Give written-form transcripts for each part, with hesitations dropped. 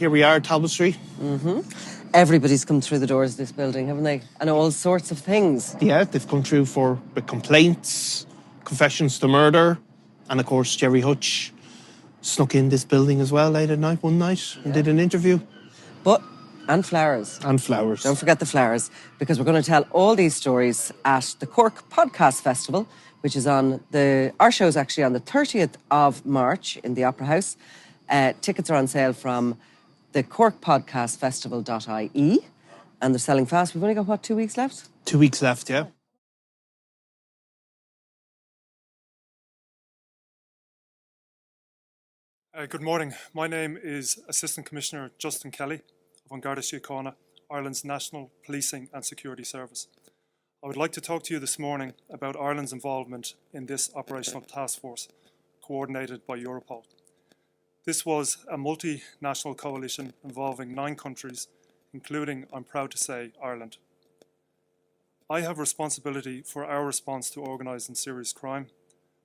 here we are, Talbot Street. Everybody's come through the doors of this building, haven't they? And all sorts of things. Yeah, they've come through for complaints, confessions to murder, and of course Jerry Hutch snuck in this building as well late at night one night and did an interview. And flowers. And flowers. Don't forget the flowers, because we're going to tell all these stories at the Cork Podcast Festival, which is our show's actually on the 30th of March in the Opera House. Tickets are on sale from the corkpodcastfestival.ie, and they're selling fast. We've only got, 2 weeks left? 2 weeks left, yeah. Good morning. My name is Assistant Commissioner Justin Kelly of Garda Síochána, Ireland's National Policing and Security Service. I would like to talk to you this morning about Ireland's involvement in this operational task force, coordinated by Europol. This was a multinational coalition involving 9 countries, including, I'm proud to say, Ireland. I have responsibility for our response to organised and serious crime.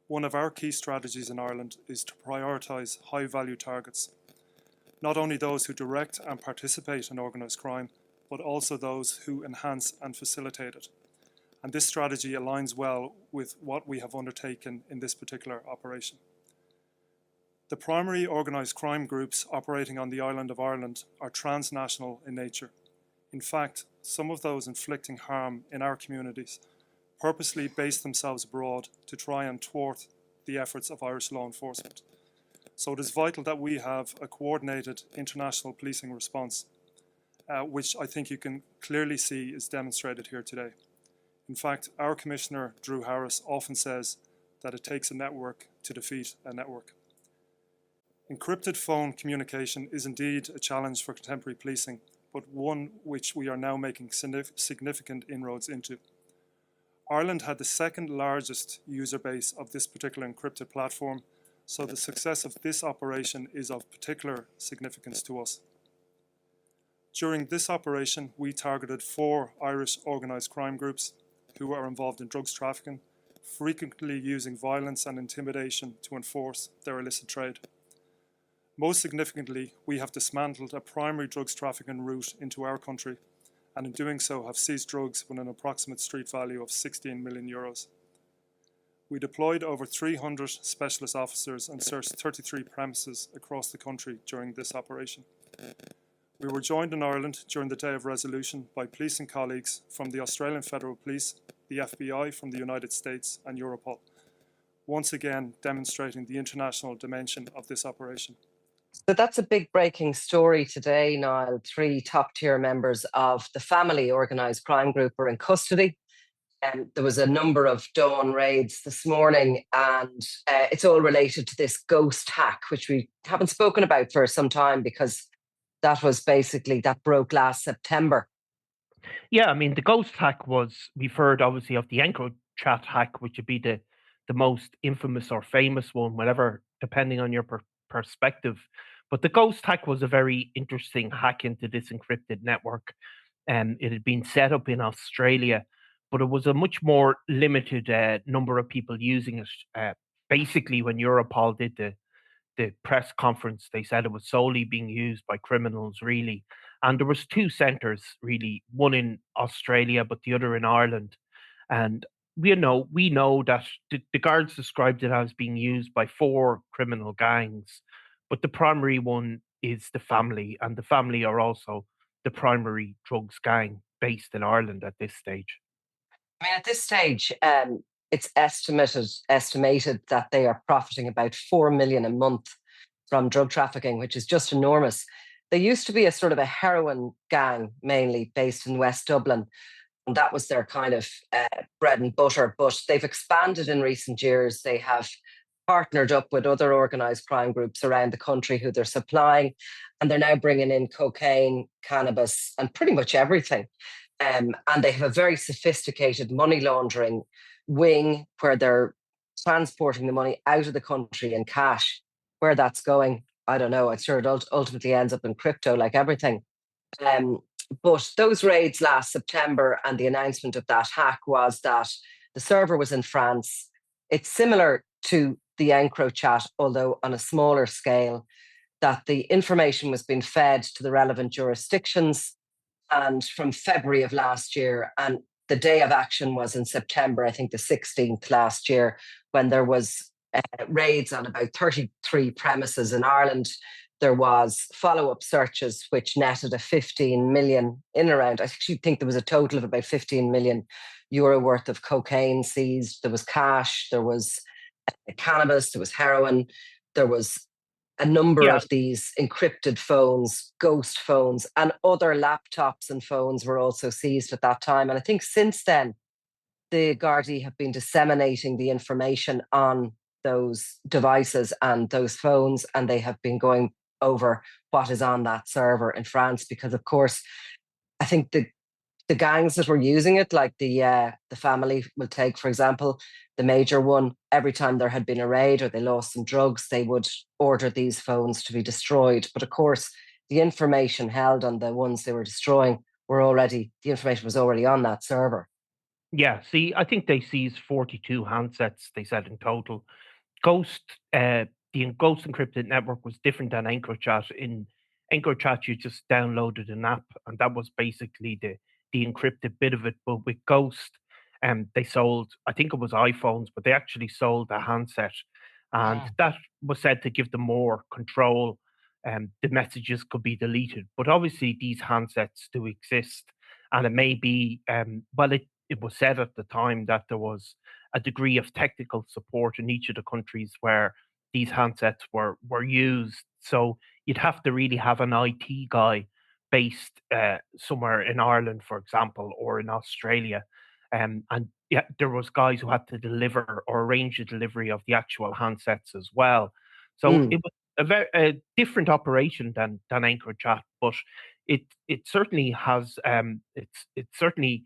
One of our key strategies in Ireland is to prioritise high-value targets, not only those who direct and participate in organised crime, but also those who enhance and facilitate it. And this strategy aligns well with what we have undertaken in this particular operation. The primary organised crime groups operating on the island of Ireland are transnational in nature. In fact, some of those inflicting harm in our communities purposely base themselves abroad to try and thwart the efforts of Irish law enforcement. So it is vital that we have a coordinated international policing response, which I think you can clearly see is demonstrated here today. In fact, our Commissioner, Drew Harris, often says that it takes a network to defeat a network. Encrypted phone communication is indeed a challenge for contemporary policing, but one which we are now making significant inroads into. Ireland had the second largest user base of this particular encrypted platform, so the success of this operation is of particular significance to us. During this operation, we targeted 4 Irish organised crime groups who are involved in drugs trafficking, frequently using violence and intimidation to enforce their illicit trade. Most significantly, we have dismantled a primary drugs trafficking route into our country, and in doing so have seized drugs with an approximate street value of €16 million. We deployed over 300 specialist officers and searched 33 premises across the country during this operation. We were joined in Ireland during the day of resolution by policing colleagues from the Australian Federal Police, the FBI from the United States and Europol, once again demonstrating the international dimension of this operation. So that's a big breaking story today, Niall. 3 top-tier members of the family organised crime group were in custody. There was a number of dawn raids this morning, and it's all related to this ghost hack, which we haven't spoken about for some time because that broke last September. Yeah, I mean, the ghost hack we've heard obviously of the EncroChat hack, which would be the most infamous or famous one, whatever, depending on your perspective. But the ghost hack was a very interesting hack into this encrypted network. It had been set up in Australia, but it was a much more limited number of people using it. Basically, when Europol did the press conference, they said it was solely being used by criminals, really. And there was 2 centres, really, one in Australia, but the other in Ireland. And we know that the guards described it as being used by 4 criminal gangs, but the primary one is the family, and the family are also the primary drugs gang based in Ireland at this stage. I mean, at this stage, it's estimated that they are profiting about 4 million a month from drug trafficking, which is just enormous. They used to be a sort of a heroin gang, mainly based in West Dublin. And that was their kind of bread and butter. But they've expanded in recent years. They have partnered up with other organised crime groups around the country who they're supplying. And they're now bringing in cocaine, cannabis, and pretty much everything. And they have a very sophisticated money laundering wing where they're transporting the money out of the country in cash. Where that's going, I don't know. I'm sure it ultimately ends up in crypto like everything. But those raids last September and the announcement of that hack was that the server was in France. It's similar to the EncroChat, although on a smaller scale. that the information was being fed to the relevant jurisdictions, and from February of last year, and the day of action was in September, I think the 16th last year, when there was raids on about 33 premises in Ireland. There was follow-up searches which netted a 15 million in around. I actually think there was a total of about 15 million euro worth of cocaine seized. There was cash, there was cannabis, there was heroin, there was a number of these encrypted phones, ghost phones, and other laptops and phones were also seized at that time. And I think since then, the Gardaí have been disseminating the information on those devices and those phones, and they have been going over what is on that server in France, because of course, I think the gangs that were using it, like the family will take, for example, the major one, every time there had been a raid or they lost some drugs, they would order these phones to be destroyed. But of course, the information held on the ones they were destroying the information was already on that server. Yeah, see, I think they seized 42 handsets, they said in total. Ghost, the Ghost encrypted network was different than EncroChat. In EncroChat, you just downloaded an app, and that was basically the encrypted bit of it. But with Ghost, they sold, I think it was iPhones, but they actually sold a handset, and that was said to give them more control. The messages could be deleted, but obviously these handsets do exist, and it may be it was said at the time that there was a degree of technical support in each of the countries where these handsets were used. So you'd have to really have an IT guy based somewhere in Ireland, for example, or in Australia. And yeah, there was guys who had to deliver or arrange the delivery of the actual handsets as well. So it was a different operation than EncroChat, but it certainly has it's certainly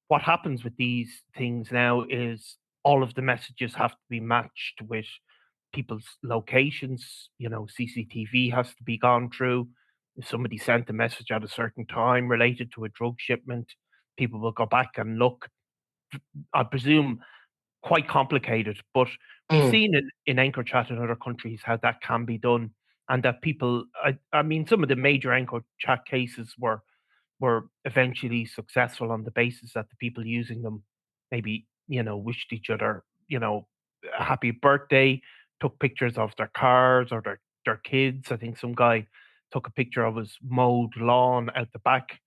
what happens with these things now is all of the messages have to be matched with people's locations. You know, CCTV has to be gone through. If somebody sent a message at a certain time related to a drug shipment, people will go back and look. I presume quite complicated, but we've seen in EncroChat in other countries how that can be done, and that people. I mean, some of the major EncroChat cases were eventually successful on the basis that the people using them maybe, wished each other, a happy birthday, took pictures of their cars or their kids. I think some guy took a picture of his mowed lawn out the back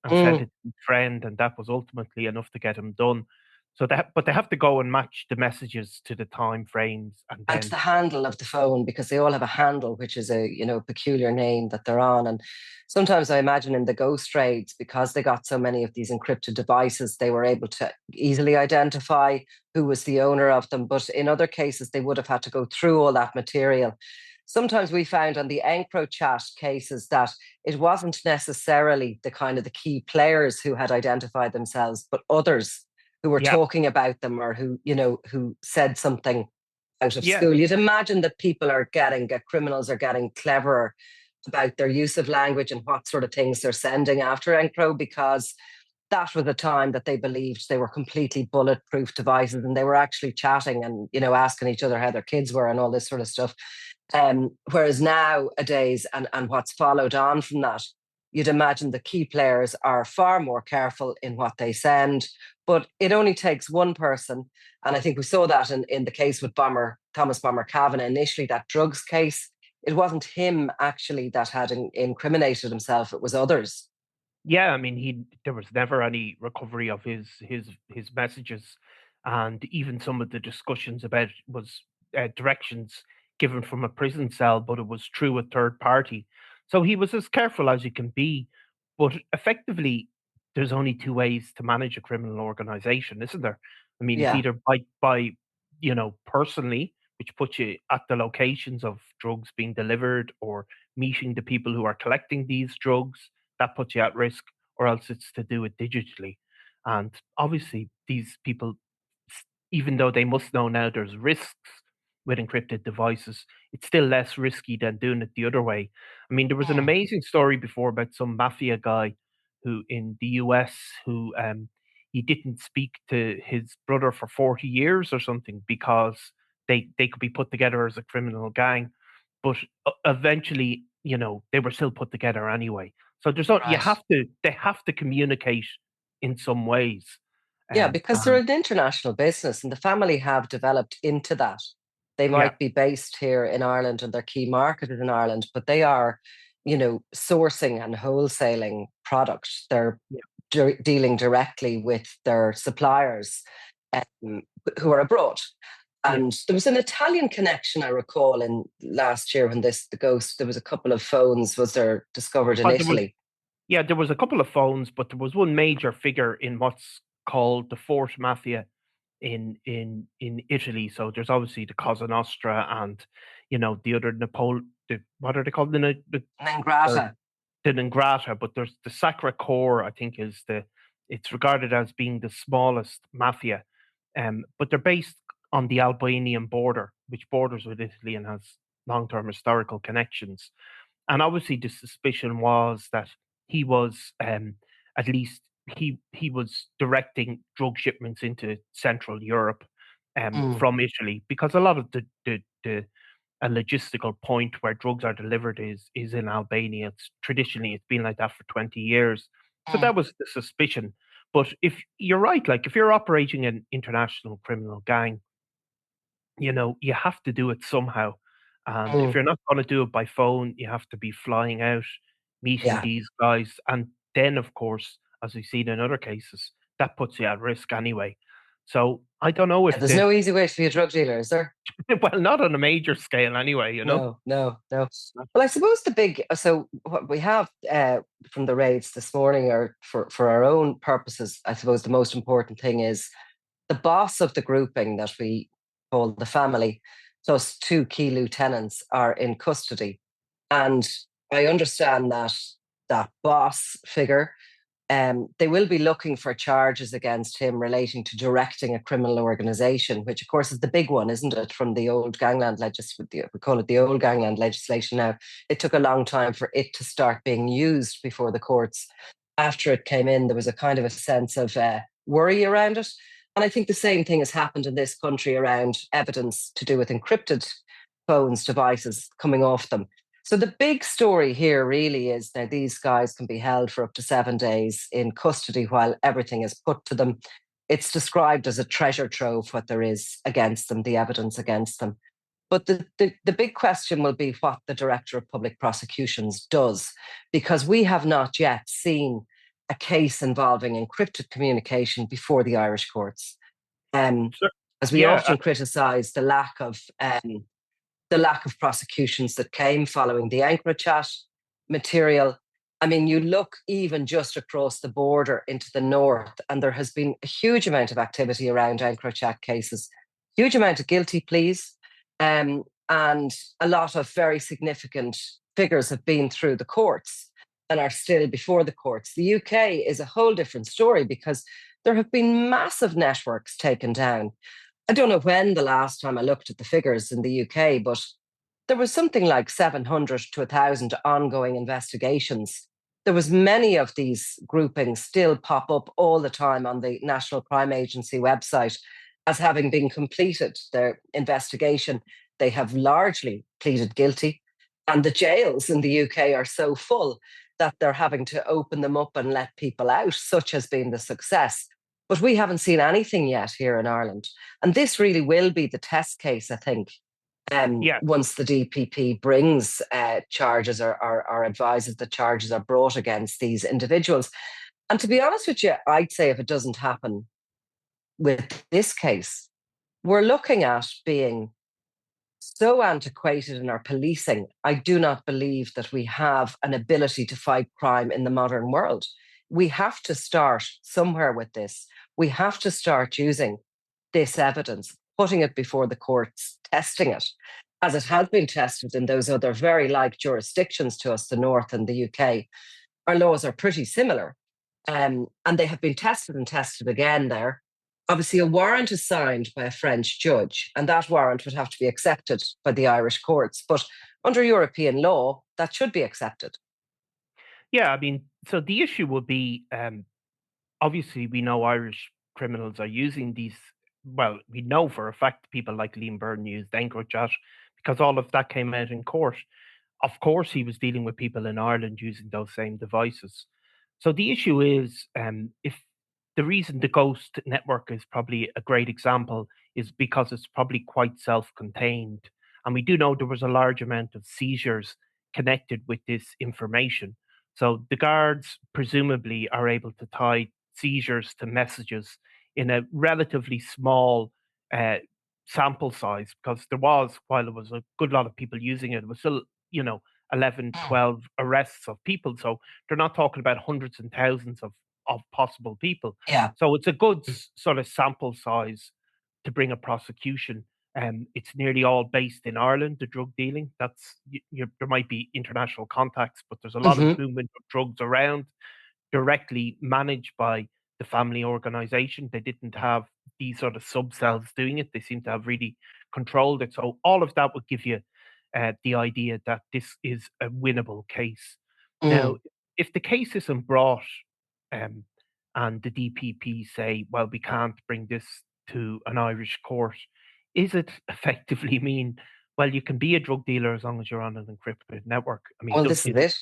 and sent it to a friend, and that was ultimately enough to get him done. So but they have to go and match the messages to the time frames and to the handle of the phone, because they all have a handle, which is a peculiar name that they're on. And sometimes I imagine in the ghost raids, because they got so many of these encrypted devices, they were able to easily identify who was the owner of them. But in other cases, they would have had to go through all that material. Sometimes we found on the EncroChat cases that it wasn't necessarily the key players who had identified themselves, but others who were talking about them, or who said something out of school. You'd imagine that criminals are getting cleverer about their use of language and what sort of things they're sending after Encro, because that was a time that they believed they were completely bulletproof devices, and they were actually chatting and, asking each other how their kids were and all this sort of stuff. Whereas nowadays, and what's followed on from that, you'd imagine the key players are far more careful in what they send, but it only takes one person. And I think we saw that in the case with Thomas Bomber Kavanagh initially, that drugs case. It wasn't him actually that had incriminated himself, it was others. Yeah, I mean, there was never any recovery of his messages, and even some of the discussions about it was directions given from a prison cell, but it was through a third party. So he was as careful as you can be, but effectively, there's only two ways to manage a criminal organization, isn't there? I mean, it's either by personally, which puts you at the locations of drugs being delivered, or meeting the people who are collecting these drugs. That puts you at risk, or else it's to do it digitally. And obviously, these people, even though they must know now there's risks with encrypted devices, it's still less risky than doing it the other way. I mean, there was an amazing story before about some mafia guy who in the US who he didn't speak to his brother for 40 years or something, because they could be put together as a criminal gang. But eventually, they were still put together anyway. So Right. they have to communicate in some ways. Yeah, because they're And an international business and the family have developed into that. They yeah, might be based here in Ireland and their key market is in Ireland, but they are, sourcing and wholesaling product. They're yeah, dealing directly with their suppliers um, who are abroad. yeah. And there was an Italian connection, I recall, in last year when there was a couple of phones was there discovered in There was Italy. there was a couple of phones, but there was one major figure in what's called the Fourth Mafia in Italy. So there's obviously the Cosa Nostra and the other what are they called? And then They're Grata. the Nangrata, but there's the Sacra Corps, I think it's regarded as being the smallest mafia. But they're based on the Albanian border, which borders with Italy and has long-term historical connections. And obviously the suspicion was that he was at least he was directing drug shipments into Central Europe Mm. from Italy, because a lot of the a logistical point where drugs are delivered is in Albania. It's been like that for 20 years. So Mm. that was the suspicion. But if you're right, like if you're operating an international criminal gang, you have to do it somehow. And if Mm. you're not going to do it by phone, you have to be flying out, meeting Yeah. these guys. And then, of course, as we've seen in other cases, that puts you at risk anyway. So I don't know Yeah, if there's no easy way to be a drug dealer, is there? well, not on a major scale anyway. No, no, no. Well, I suppose so what we have from the raids this morning, or for our own purposes, I suppose the most important thing is the boss of the grouping that we call the family, plus two key lieutenants are in custody. And I understand that that boss figure, they will be looking for charges against him relating to directing a criminal organization, which of course is the big one, isn't it? From the old Gangland legislation, we call it the old Gangland legislation now. It took a long time for it to start being used before the courts. After it came in, there was a kind of a sense of worry around it. And I think the same thing has happened in this country around evidence to do with encrypted phones, devices coming off them. So the big story here really is that these guys can be held for up to 7 days in custody while everything is put to them. It's described as a treasure trove, what there is against them, the evidence against them. But the big question will be what the Director of Public Prosecutions does, because we have not yet seen a case involving encrypted communication before the Irish courts. So, As we yeah, often criticise the lack of prosecutions that came following the EncroChat material. I mean, you look even just across the border into the north, and there has been a huge amount of activity around EncroChat cases, huge amount of guilty pleas, and a lot of very significant figures have been through the courts and are still before the courts. The UK is a whole different story because there have been massive networks taken down. I don't know when the last time I looked at the figures in the UK, but there was something like 700 to 1,000 ongoing investigations. There was many of these groupings still pop up all the time on the National Crime Agency website as having been completed their investigation. They have largely pleaded guilty, and the jails in the UK are so full that they're having to open them up and let people out. Such has been the success. But we haven't seen anything yet here in Ireland. And this really will be the test case, I think, yeah, once the DPP brings charges or advises that charges are brought against these individuals. And to be honest with you, I'd say if it doesn't happen with this case, we're looking at being so antiquated in our policing. I do not believe that we have an ability to fight crime in the modern world. We have to start somewhere with this. We have to start using this evidence, putting it before the courts, testing it, as it has been tested in those other very like jurisdictions to us, the North and the UK. Our laws are pretty similar, and they have been tested and tested again there. Obviously, a warrant is signed by a French judge, and that warrant would have to be accepted by the Irish courts. But under European law, that should be accepted. yeah. I mean, so the issue would be obviously we know Irish criminals are using these. Well, we know for a fact people like Liam Byrne used EncroChat because all of that came out in court. of course, he was dealing with people in Ireland using those same devices. So the issue is, if the reason the Ghost network is probably a great example is because it's probably quite self-contained, and we do know there was a large amount of seizures connected with this information. So the guards presumably are able to tie seizures to messages in a relatively small uh, sample size, because there was, while there was a good lot of people using it, it was still, 11, Mm. 12 arrests of people. So they're not talking about hundreds and thousands of possible people. Yeah. So it's a good sort of sample size to bring a prosecution. It's nearly all based in Ireland, the drug dealing. There might be international contacts, but there's a lot of Hmm. movement of drugs around, directly managed by the family organization. They didn't have these sort of sub cells doing it. They seem to have really controlled it. So all of that would give you the idea that this is a winnable case. Now, Mm. if the case isn't brought, um, and the DPP say, well, we can't bring this to an Irish court, is it effectively mean, well, you can be a drug dealer as long as you're on an encrypted network? I mean, Well, this is it.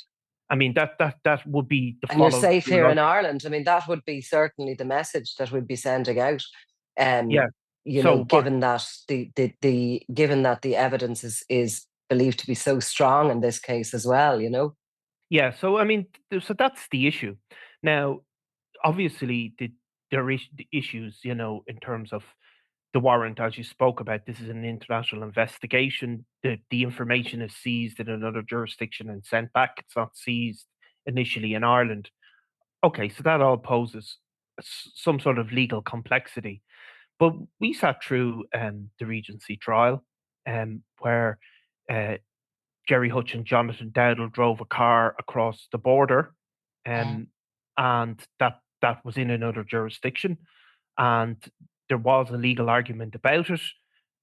that would be the And you're follow safe through here in logic. Ireland. I mean, that would be certainly the message that we'd be sending out. Um, Yeah. So what? given that given that the evidence is believed to be so strong in this case as well, Yeah. So I mean, so that's the issue. Now, obviously, there is the issues, in terms of the warrant, as you spoke about. This is an international investigation. The information is seized in another jurisdiction and sent back. It's not seized initially in Ireland. Okay, so that all poses some sort of legal complexity. But we sat through the Regency trial, where uh, Jerry Hutch and Jonathan Dowdall drove a car across the border, Mm. and that was in another jurisdiction, and there was a legal argument about it.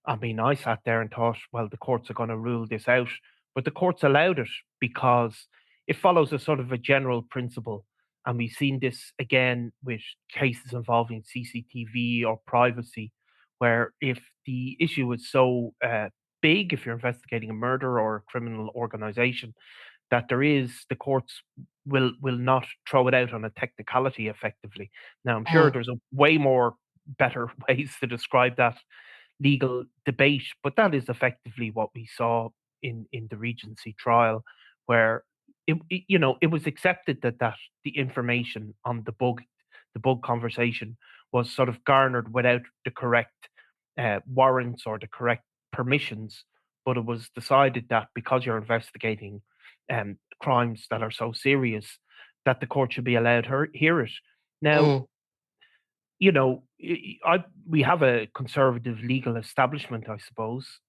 I mean, I sat there and thought, well, the courts are going to rule this out, but the courts allowed it because it follows a sort of a general principle. And we've seen this again with cases involving CCTV or privacy, where if the issue is so big, if you're investigating a murder or a criminal organization, that the courts will not throw it out on a technicality effectively. Now, I'm sure Mm. there's a way more better ways to describe that legal debate, but that is effectively what we saw in the Regency trial, where it was accepted that the information on the bug conversation was sort of garnered without the correct warrants or the correct permissions, but it was decided that because you're investigating crimes that are so serious, that the court should be allowed to hear it. Now, Mm. we have a conservative legal establishment, I suppose,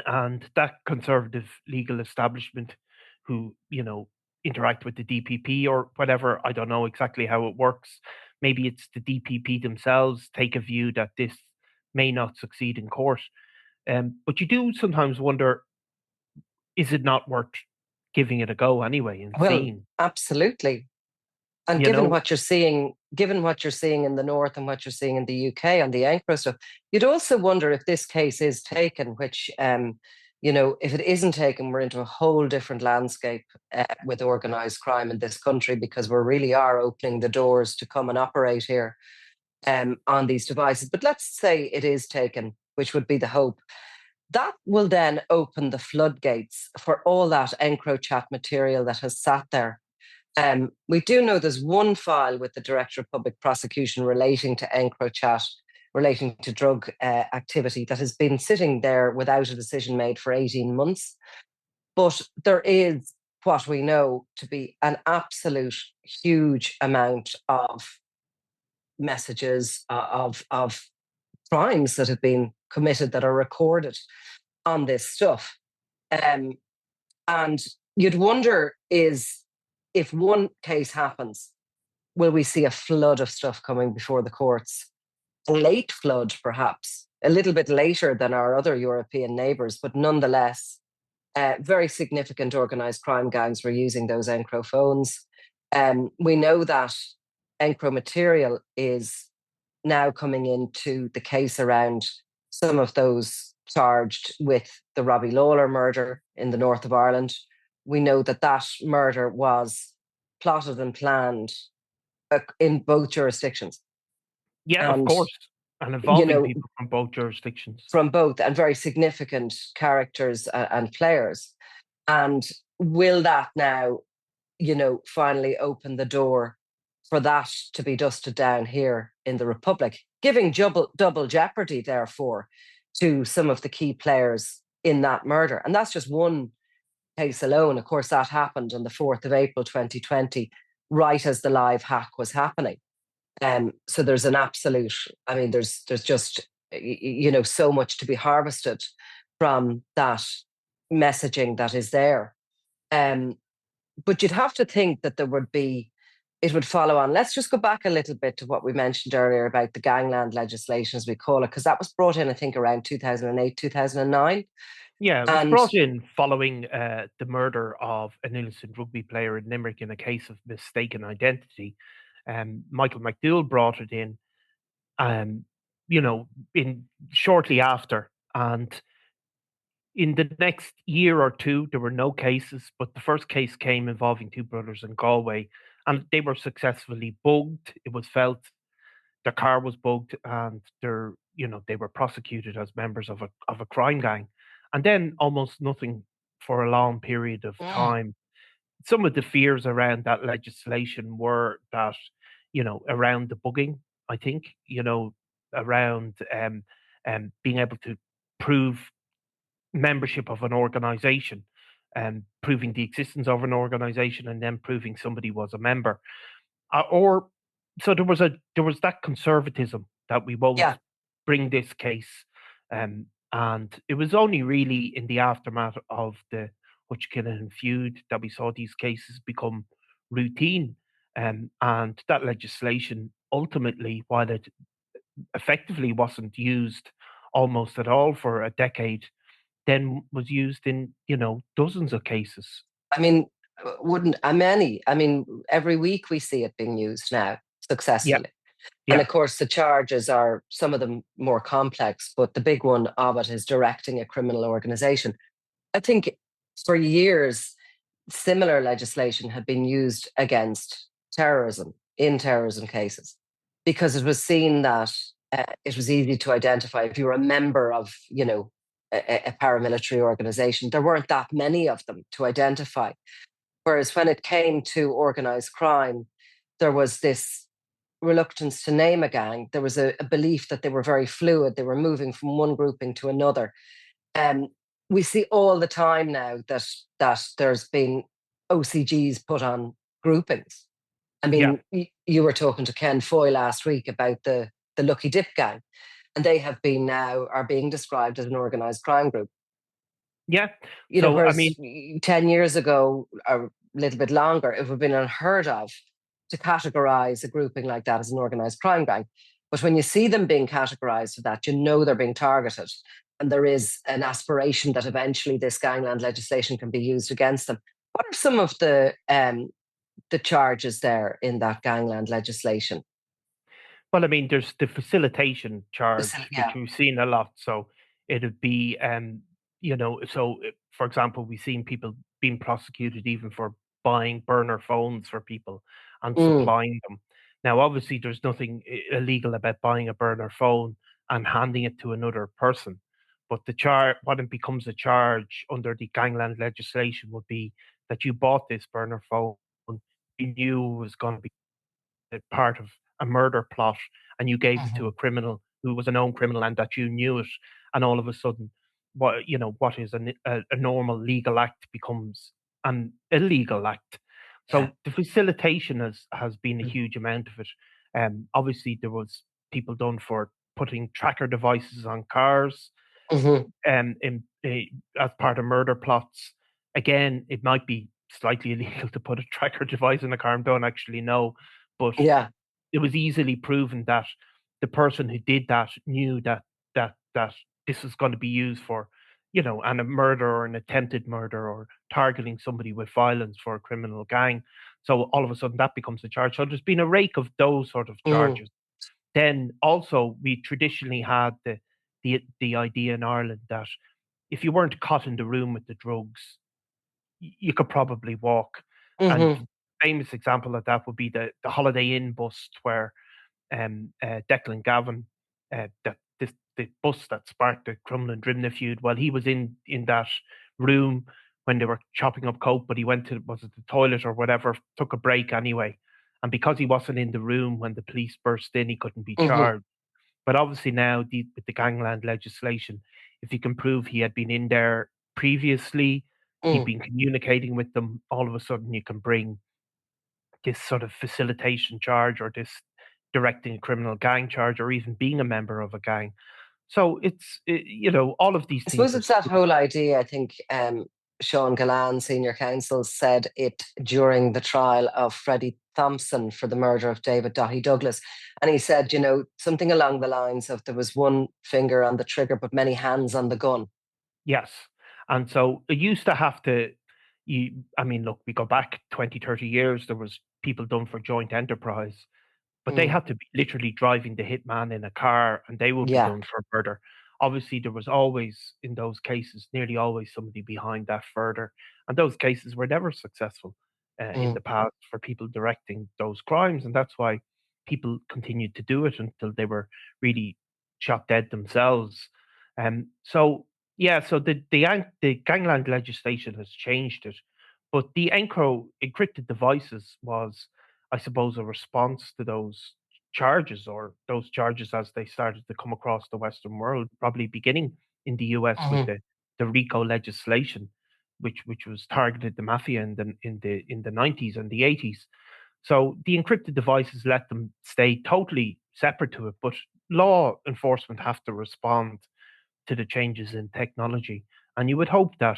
and that conservative legal establishment, who interact with the DPP or whatever. I don't know exactly how it works. Maybe it's the DPP themselves take a view that this may not succeed in court. But you do sometimes wonder, is it not worth giving it a go anyway and Well, seeing? absolutely. And You know, given what you're seeing in the north and what you're seeing in the UK on the Ankara stuff, you'd also wonder if this case is taken, which, if it isn't taken, we're into a whole different landscape with organised crime in this country, because we really are opening the doors to come and operate here on these devices. But let's say it is taken, which would be the hope. That will then open the floodgates for all that EncroChat material that has sat there. We do know there's one file with the Director of Public Prosecution relating to EncroChat, relating to drug activity, that has been sitting there without a decision made for 18 months. But there is what we know to be an absolute huge amount of messages of crimes that have been committed that are recorded on this stuff. And you'd wonder is, if one case happens, will we see a flood of stuff coming before the courts? A late flood, perhaps, a little bit later than our other European neighbours, but nonetheless, very significant organised crime gangs were using those Encro phones. We know that Encro material is now coming into the case around some of those charged with the Robbie Lawler murder in the north of Ireland. We know that that murder was plotted and planned in both jurisdictions. Yeah, of And, course. And you involving know, people from both jurisdictions. from both, and very significant characters and players. And will that now, finally open the door for that to be dusted down here in the Republic, giving double jeopardy, therefore, to some of the key players in that murder? And that's just one case alone. Of course, that happened on the 4th of April 2020, right as the live hack was happening. So there's an absolute, I mean, there's just, so much to be harvested from that messaging that is there. But you'd have to think that it would follow on. Let's just go back a little bit to what we mentioned earlier about the gangland legislation, as we call it, because that was brought in, I think, around 2008, 2009. Yeah, it was brought in following the murder of an innocent rugby player in Limerick in a case of mistaken identity. Michael McDowell brought it in, in shortly after. And in the next year or two, there were no cases, but the first case came involving two brothers in Galway, and they were successfully bugged. It was felt their car was bugged, and they were prosecuted as members of a crime gang. And then almost nothing for a long period of time. Some of the fears around that legislation were that, around the bugging, I think, around being able to prove membership of an organization, and proving the existence of an organization, and then proving somebody was a member. Or so there was that conservatism that we won't bring this case. And it was only really in the aftermath of the Hutchkinson feud that we saw these cases become routine. And that legislation ultimately, while it effectively wasn't used almost at all for a decade, then was used in, dozens of cases. I mean, every week we see it being used now successfully. Yeah. And of course, the charges are, some of them more complex, but the big one of it is directing a criminal organization. I think for years, similar legislation had been used against terrorism in terrorism cases, because it was seen that it was easy to identify if you were a member of, a paramilitary organization. There weren't that many of them to identify. Whereas when it came to organized crime, there was this reluctance to name a gang. There was a belief that they were very fluid. They were moving from one grouping to another. We see all the time now that there's been OCGs put on groupings. I mean, you were talking to Ken Foy last week about the Lucky Dip gang, and they are being described as an organized crime group. Yeah. Whereas 10 years ago, or a little bit longer, it would have been unheard of to categorize a grouping like that as an organized crime gang. But when you see them being categorized for that, they're being targeted. And there is an aspiration that eventually this gangland legislation can be used against them. What are some of the charges there in that gangland legislation? Well, there's the facilitation charge, which we've seen a lot. So it'd be, for example, we've seen people being prosecuted even for buying burner phones for people and supplying them. Now, obviously, there's nothing illegal about buying a burner phone and handing it to another person. But what it becomes a charge under the gangland legislation would be that you bought this burner phone, you knew it was going to be part of a murder plot, and you gave it to a criminal who was a known criminal, and that you knew it, and all of a sudden, what is a normal legal act becomes an illegal act. So the facilitation has been a huge amount of it. Obviously, there was people done for putting tracker devices on cars, as part of murder plots. Again, it might be slightly illegal to put a tracker device in a car. I don't actually know, but it was easily proven that the person who did that knew that this was going to be used for, and a murder or an attempted murder or targeting somebody with violence for a criminal gang. So all of a sudden that becomes a charge. So there's been a rake of those sort of charges. Then also we traditionally had the idea in Ireland that if you weren't caught in the room with the drugs, you could probably walk. And famous example of that would be the Holiday Inn bust, where Declan Gavin, the bus that sparked the Crumlin Drimnagh feud, well, he was in that room when they were chopping up coke, but he went to, was it the toilet or whatever, took a break anyway. And because he wasn't in the room when the police burst in, he couldn't be charged. But obviously now, with the Gangland legislation, if you can prove he had been in there previously, he'd been communicating with them, all of a sudden you can bring this sort of facilitation charge, or this directing a criminal gang charge, or even being a member of a gang. So it's, all of these I things. suppose it's that whole idea. I think Sean Gallan, senior counsel, said it during the trial of Freddie Thompson for the murder of David Dottie Douglas. And he said, something along the lines of there was one finger on the trigger, but many hands on the gun. Yes. And so it used to have to, look, we go back 20, 30 years, there was people done for joint enterprise, but they had to be literally driving the hitman in a car, and they would be done for murder. Obviously, there was always, in those cases, nearly always somebody behind that further. And those cases were never successful in the past for people directing those crimes. And that's why people continued to do it until they were really shot dead themselves. So the Gangland legislation has changed it. But the encrypted devices was, I suppose, a response to those charges, or those charges as they started to come across the Western world, probably beginning in the US with the RICO legislation, which was targeted the mafia in the 90s and the 80s. So the encrypted devices let them stay totally separate to it, but law enforcement have to respond to the changes in technology. And you would hope that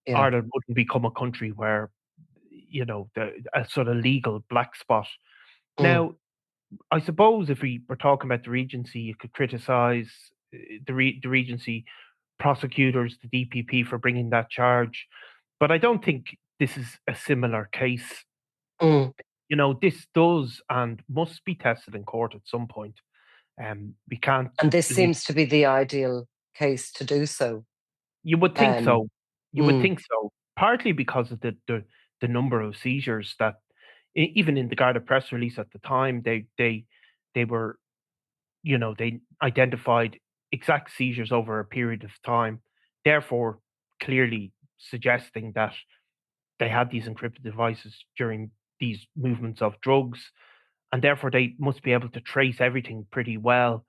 Ireland wouldn't become a country where, a sort of legal black spot. Now, I suppose if we were talking about the Regency, you could criticise the Regency prosecutors, the DPP, for bringing that charge. But I don't think this is a similar case. This does and must be tested in court at some point. We can't. And this seems to be the ideal case to do so. You would think so. You would think so. Partly because of the number of seizures that, even in the Garda press release at the time, they were, they identified exact seizures over a period of time, therefore clearly suggesting that they had these encrypted devices during these movements of drugs, and therefore they must be able to trace everything pretty well.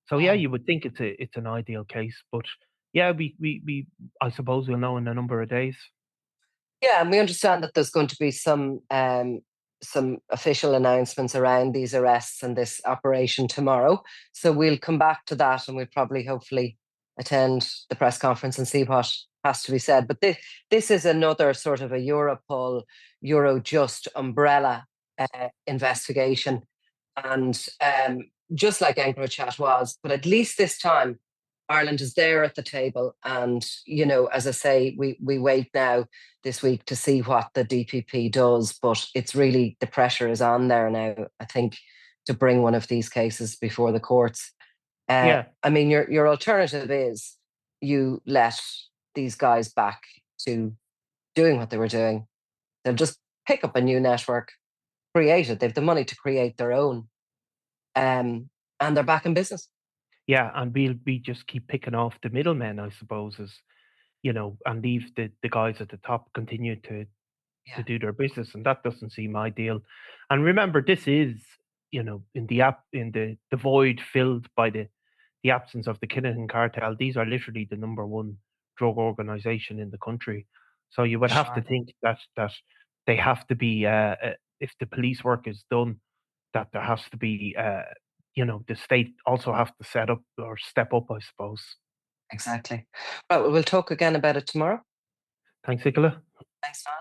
So yeah, you would think it's an ideal case, but yeah, we I suppose we'll know in a number of days. Yeah, and we understand that there's going to be some official announcements around these arrests and this operation tomorrow. So we'll come back to that, and we'll probably, hopefully, attend the press conference and see what has to be said. But this is another sort of a Europol, Eurojust umbrella investigation. And just like EncroChat was, but at least this time, Ireland is there at the table. And, as I say, we wait now this week to see what the DPP does. But it's really, the pressure is on there now, I think, to bring one of these cases before the courts. I mean, your alternative is you let these guys back to doing what they were doing. They'll just pick up a new network, create it. They have the money to create their own. And they're back in business. Yeah, and we just keep picking off the middlemen, I suppose, and leave the guys at the top continue to do their business, and that doesn't seem ideal. And remember, this is, in the void filled by the absence of the Kinahan cartel. These are literally the number one drug organization in the country. So you would have to think that they have to be, if the police work is done, that there has to be, the state also have to set up or step up, I suppose. Exactly. Right, well, we'll talk again about it tomorrow. Thanks, Nicola. Thanks, Niall.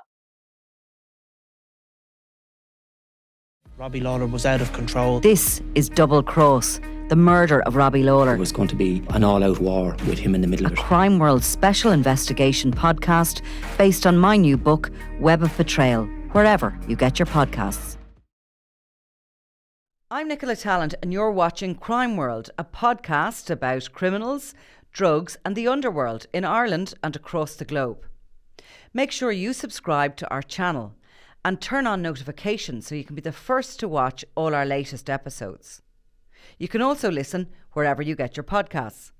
Robbie Lawler was out of control. This is Double Cross, the murder of Robbie Lawler. It was going to be an all-out war with him in the middle of it. A Crime World special investigation podcast based on my new book, Web of Betrayal, wherever you get your podcasts. I'm Nicola Tallant, and you're watching Crime World, a podcast about criminals, drugs and the underworld in Ireland and across the globe. Make sure you subscribe to our channel and turn on notifications so you can be the first to watch all our latest episodes. You can also listen wherever you get your podcasts.